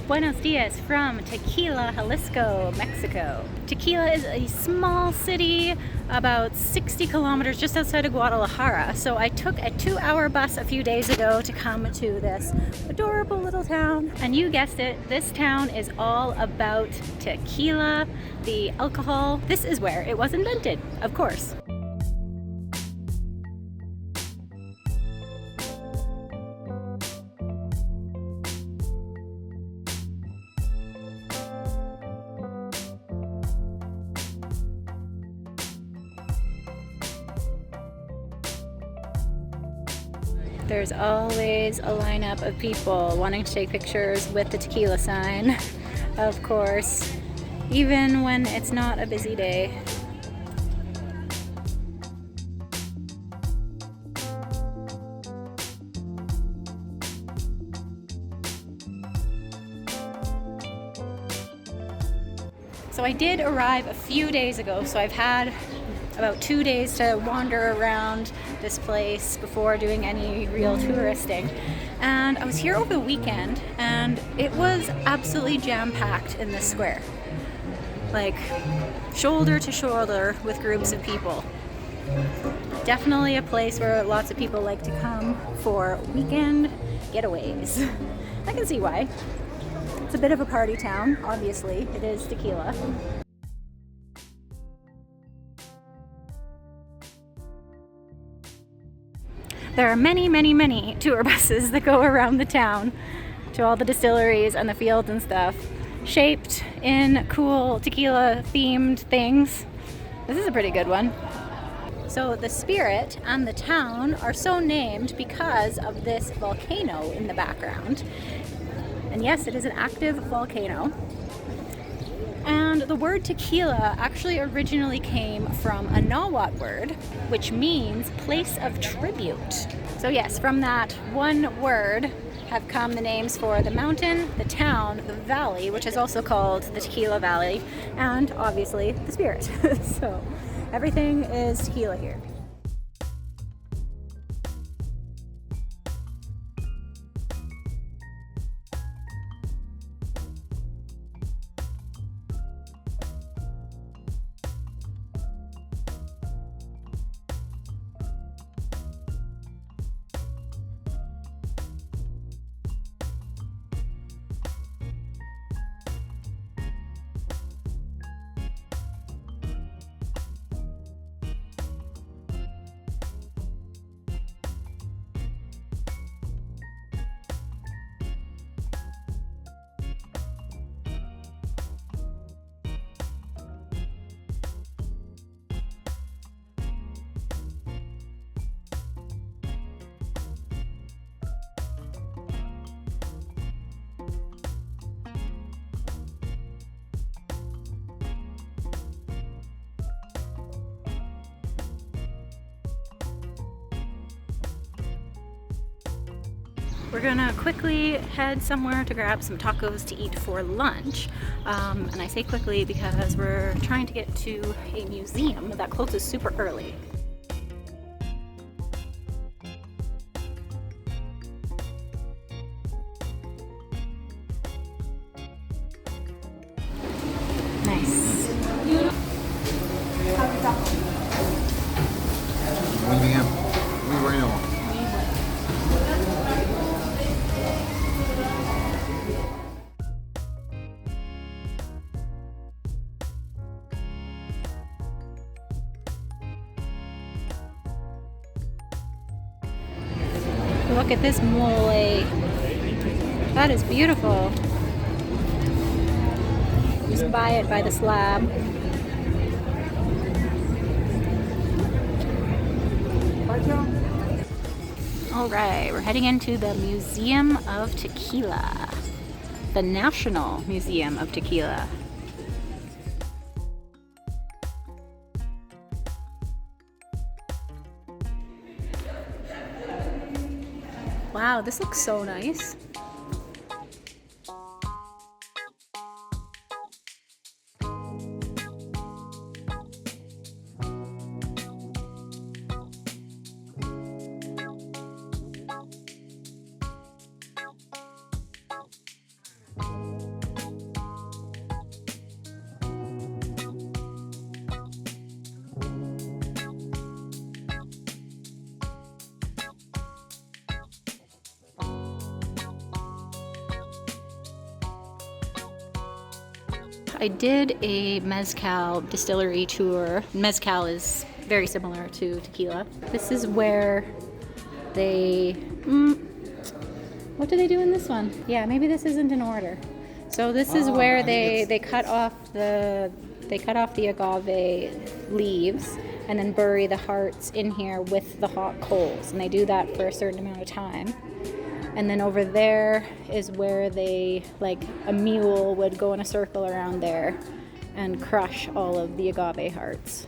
Buenos dias from Tequila, Jalisco, Mexico. Tequila is a small city about 60 kilometers just outside of Guadalajara. So I took a 2-hour bus a few days ago to come to this adorable little town. And you guessed it, this town is all about tequila, the alcohol. This is where it was invented, of course. There's always a lineup of people wanting to take pictures with the tequila sign, of course, even when it's not a busy day. So I did arrive a few days ago, so I've had about 2 days to wander around this place before doing any real touristing. And I was here over the weekend and it was absolutely jam-packed in this square. Like shoulder to shoulder with groups of people. Definitely a place where lots of people like to come for weekend getaways. I can see why. It's a bit of a party town, obviously. It is tequila. There are many tour buses that go around the town to all the distilleries and the fields and stuff, shaped in cool tequila themed things. This is a pretty good one. So the spirit and the town are so named because of this volcano in the background. And yes, it is an active volcano. And the word tequila actually originally came from a Nahuatl word, which means place of tribute. So yes, from that one word have come the names for the mountain, the town, the valley, which is also called the Tequila Valley, and obviously the spirit. So everything is tequila here. We're gonna quickly head somewhere to grab some tacos to eat for lunch. And I say quickly because we're trying to get to a museum that closes super early. Nice. Look at this mole. That is beautiful. Just buy it by the slab. All right, we're heading into the Museum of Tequila, the National Museum of Tequila. Wow, this looks so nice. I did a mezcal distillery tour. Mezcal is very similar to tequila. This is where they... what do they do in this one? Yeah, maybe this isn't in order. So this is where they cut off the agave leaves and then bury the hearts in here with the hot coals, and they do that for a certain amount of time. And then over there is where they, like a mule would go in a circle around there and crush all of the agave hearts.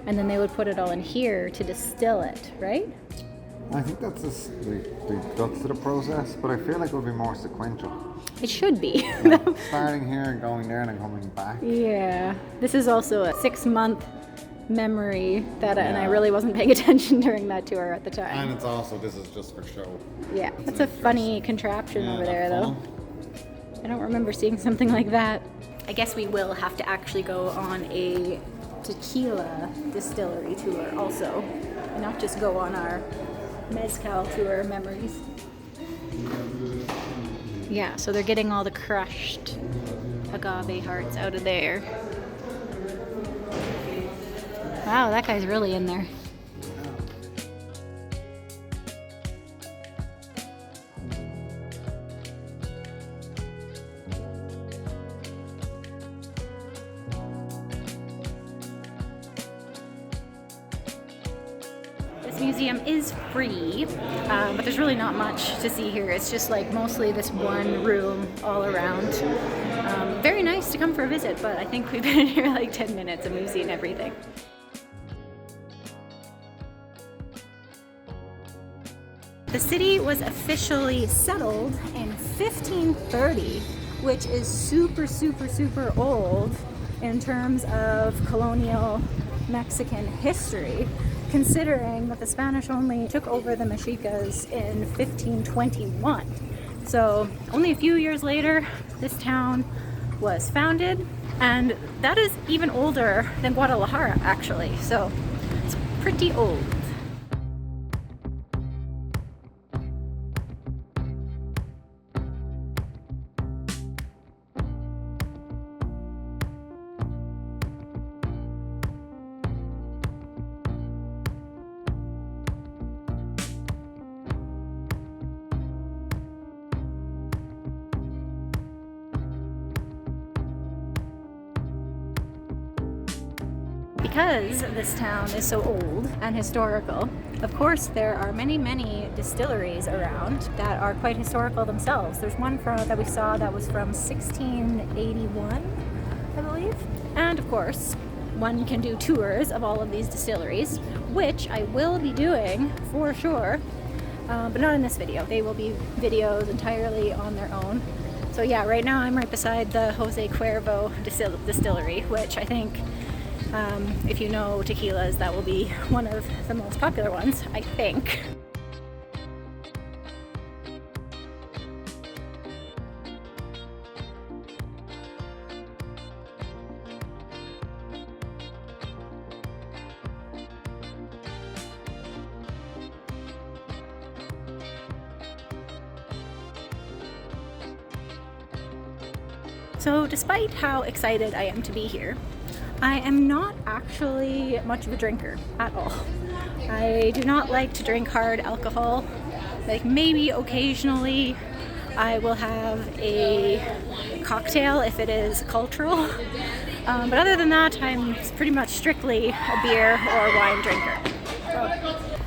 And then they would put it all in here to distill it, right? I think that's the guts of the process, but I feel like it would be more sequential. It should be. Yeah, starting here and going there and then coming back. Yeah. This is also a 6-month memory that and I really wasn't paying attention during that tour at the time. And it's also, this is just for show. Yeah. It's a funny contraption over there though. I don't remember seeing something like that. I guess we will have to actually go on a tequila distillery tour also, and not just go on our mezcal tour memories. Yeah, so they're getting all the crushed agave hearts out of there. Wow, that guy's really in there. This museum is free, but there's really not much to see here. It's just like mostly this one room all around. Very nice to come for a visit, but I think we've been in here like 10 minutes and we've seen everything. The city was officially settled in 1530, which is super, super, super old in terms of colonial Mexican history, considering that the Spanish only took over the Mexicas in 1521. So only a few years later, this town was founded, and that is even older than Guadalajara actually, so it's pretty old. Because this town is so old and historical, of course there are many, many distilleries around that are quite historical themselves. There's one that we saw that was from 1681, I believe. And of course, one can do tours of all of these distilleries, which I will be doing for sure, but not in this video. They will be videos entirely on their own. So yeah, right now I'm right beside the Jose Cuervo Distillery, which I think if you know tequilas, that will be one of the most popular ones, I think. So despite how excited I am to be here, I am not actually much of a drinker at all. I do not like to drink hard alcohol. Like maybe occasionally I will have a cocktail if it is cultural. But other than that, I'm pretty much strictly a beer or wine drinker.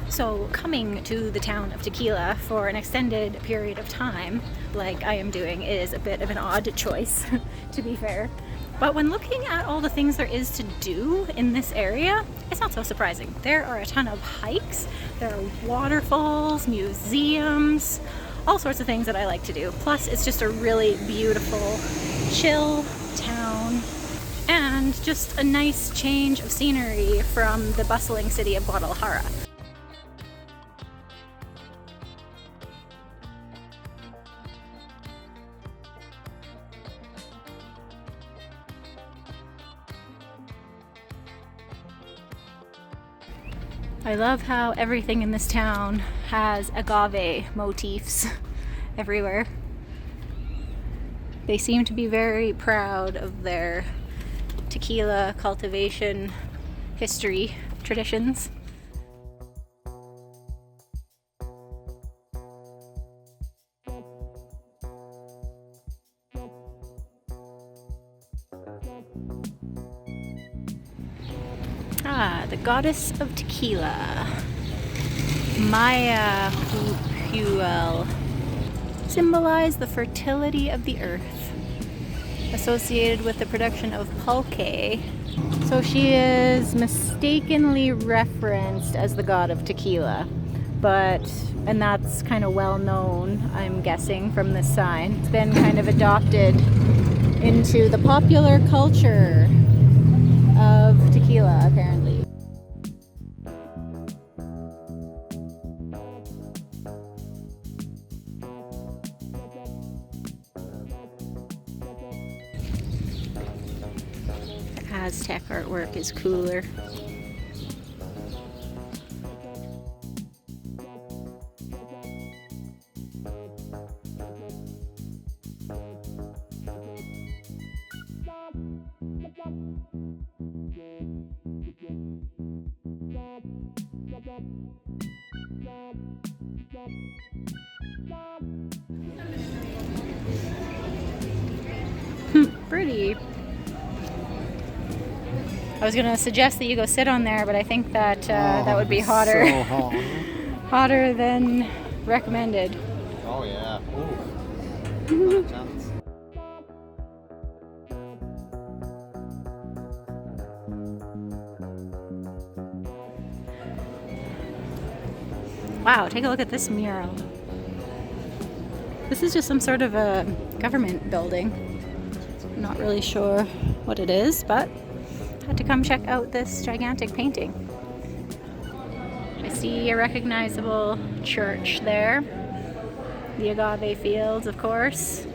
So coming to the town of Tequila for an extended period of time, like I am doing, is a bit of an odd choice, to be fair. But when looking at all the things there is to do in this area, it's not so surprising. There are a ton of hikes, there are waterfalls, museums, all sorts of things that I like to do. Plus, it's just a really beautiful, chill town, and just a nice change of scenery from the bustling city of Guadalajara. I love how everything in this town has agave motifs everywhere. They seem to be very proud of their tequila cultivation history, traditions. Ah, the goddess of tequila, Maya Huel, symbolize the fertility of the earth, associated with the production of pulque. So she is mistakenly referenced as the god of tequila, and that's kind of well known, I'm guessing, from this sign. It's been kind of adopted into the popular culture of tequila, apparently. The Aztec artwork is cooler. Pretty. I was gonna suggest that you go sit on there, but I think that that would be hotter. So hot. Hotter than recommended. Oh yeah. Ooh. Not a chance. Wow, take a look at this mural. This is just some sort of a government building. Not really sure what it is, but had to come check out this gigantic painting. I see a recognizable church there. The agave fields, of course.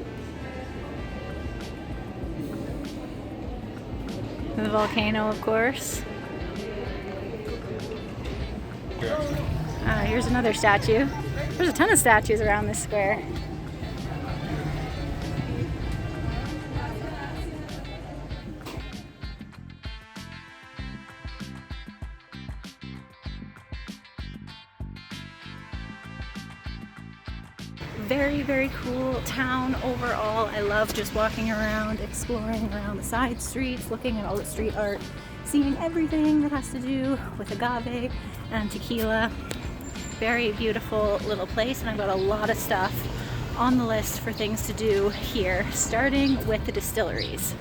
The volcano, of course. Here's another statue. There's a ton of statues around this square. Very, very cool town overall. I love just walking around, exploring around the side streets, looking at all the street art, seeing everything that has to do with agave and tequila. Very beautiful little place, and I've got a lot of stuff on the list for things to do here, starting with the distilleries.